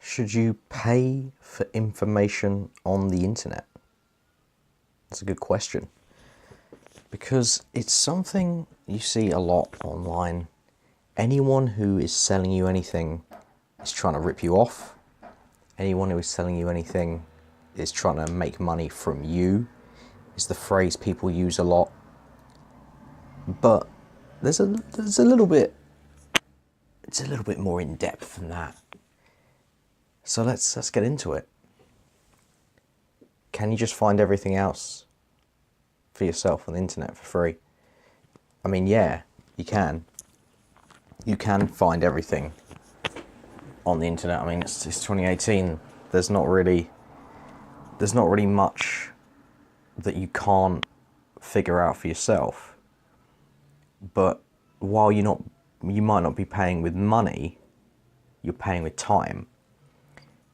Should you pay for information on the internet? That's a good question. Because it's something you see a lot online. Anyone who is selling you anything is trying to rip you off. Anyone who is selling you anything is trying to make money from you, is the phrase people use a lot. But there's a little bit, it's a little bit more in depth than that. So let's get into it. Can you just find everything else for yourself on the internet for free? I mean, yeah, you can. You can find everything on the internet. I mean, it's 2018. There's not really much that you can't figure out for yourself. But while you might not be paying with money, you're paying with time,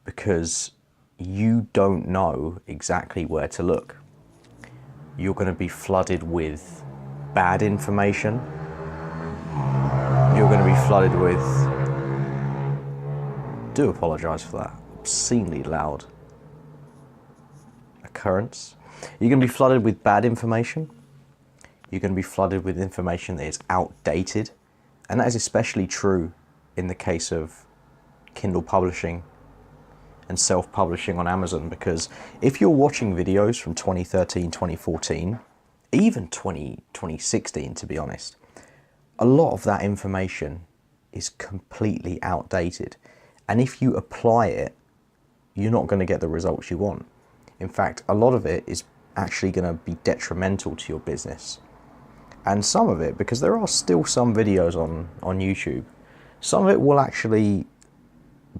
because you don't know exactly where to look. You're going to be flooded with bad information. You're going to be flooded with, do apologise for that obscenely loud occurrence. You're going to be flooded with bad information. You're going to be flooded with information that is outdated. And that is especially true in the case of Kindle Publishing and self-publishing on Amazon, because if you're watching videos from 2013, 2014, even 2016 to be honest, a lot of that information is completely outdated. And if you apply it, you're not going to get the results you want. In fact, a lot of it is actually going to be detrimental to your business. And some of it, because there are still some videos on YouTube, some of it will actually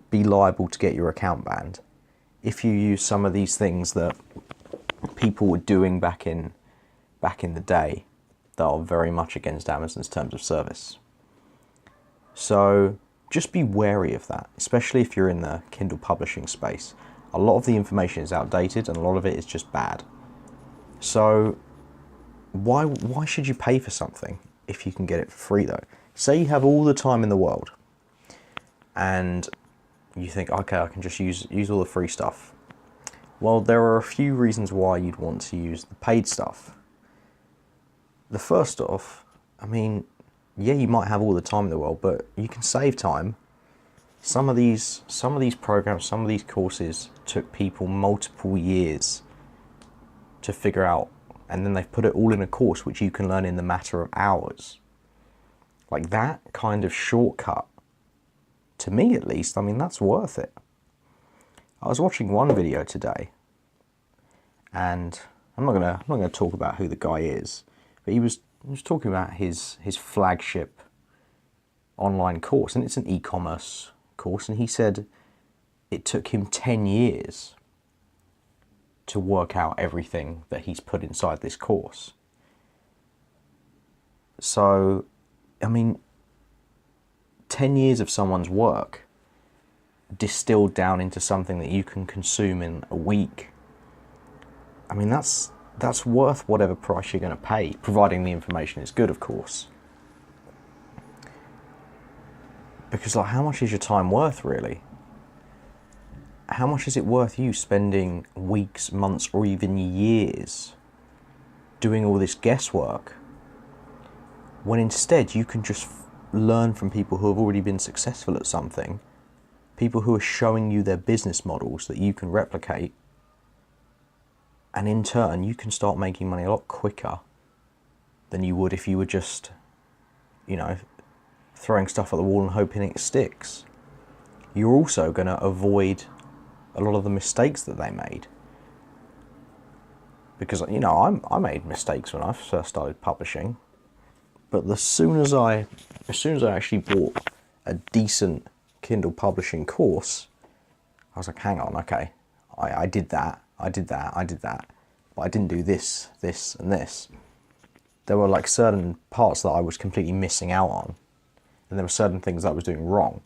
be liable to get your account banned if you use some of these things that people were doing back in the day that are very much against Amazon's terms of service. So just be wary of that, especially if you're in the Kindle publishing space. A lot of the information is outdated and a lot of it is just bad. So why should you pay for something if you can get it for free though? Say you have all the time in the world and you think, okay, I can just use all the free stuff. Well, there are a few reasons why you'd want to use the paid stuff. The first off, I mean, yeah, you might have all the time in the world, but you can save time. Some of these programs, some of these courses took people multiple years to figure out, and then they've put it all in a course which you can learn in the matter of hours. Like that kind of shortcut, to me at least, I mean, that's worth it. I was watching one video today, and I'm not gonna talk about who the guy is, but he was talking about his flagship online course, and it's an e-commerce course, and he said it took him 10 years to work out everything that he's put inside this course. So, I mean, 10 years of someone's work distilled down into something that you can consume in a week. I mean, that's worth whatever price you're going to pay, providing the information is good, of course. Because, like, how much is your time worth, really? How much is it worth you spending weeks, months, or even years doing all this guesswork, when instead you can just learn from people who have already been successful at something, people who are showing you their business models that you can replicate, and in turn you can start making money a lot quicker than you would if you were just, you know, throwing stuff at the wall and hoping it sticks. You're also going to avoid a lot of the mistakes that they made. Because, you know, I made mistakes when I first started publishing. But as soon as I actually bought a decent Kindle publishing course, I was like, hang on, okay, I did that, but I didn't do this, and this. There were like certain parts that I was completely missing out on, and there were certain things that I was doing wrong.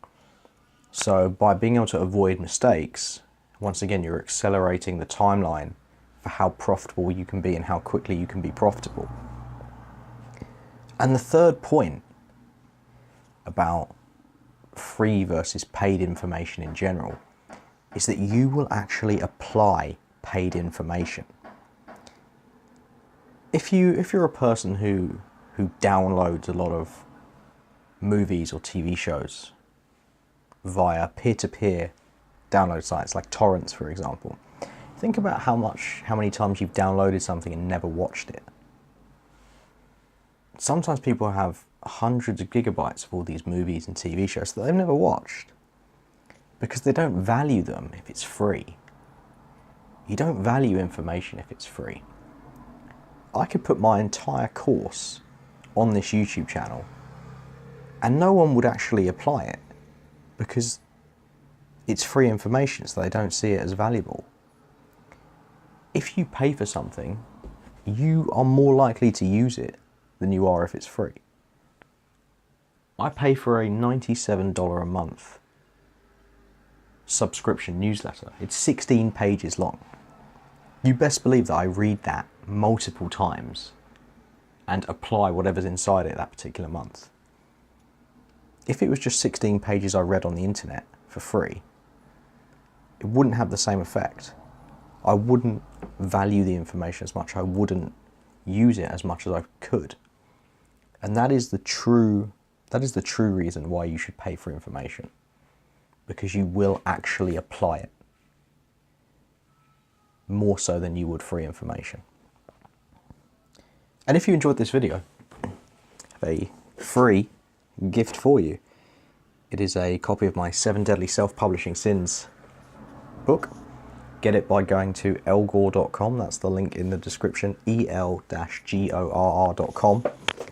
So by being able to avoid mistakes, once again, you're accelerating the timeline for how profitable you can be and how quickly you can be profitable. And the third point about free versus paid information in general is that you will actually apply paid information. If you're a person who downloads a lot of movies or TV shows via peer-to-peer download sites like torrents, for example, think about how many times you've downloaded something and never watched it. Sometimes people have hundreds of gigabytes of all these movies and TV shows that they've never watched because they don't value them if it's free. You don't value information if it's free. I could put my entire course on this YouTube channel and no one would actually apply it because it's free information, so they don't see it as valuable. If you pay for something, you are more likely to use it than you are if it's free. I pay for a $97 a month subscription newsletter. It's 16 pages long. You best believe that I read that multiple times and apply whatever's inside it that particular month. If it was just 16 pages I read on the internet for free, it wouldn't have the same effect. I wouldn't value the information as much. I wouldn't use it as much as I could. And that is the true reason why you should pay for information, because you will actually apply it more so than you would free information. And if you enjoyed this video, I have a free gift for you. It is a copy of my 7 Deadly Self-Publishing Sins book. Get it by going to El-Gorr.com. That's the link in the description, el-gorr.com.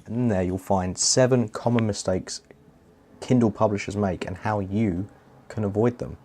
And in there you'll find 7 common mistakes Kindle publishers make and how you can avoid them.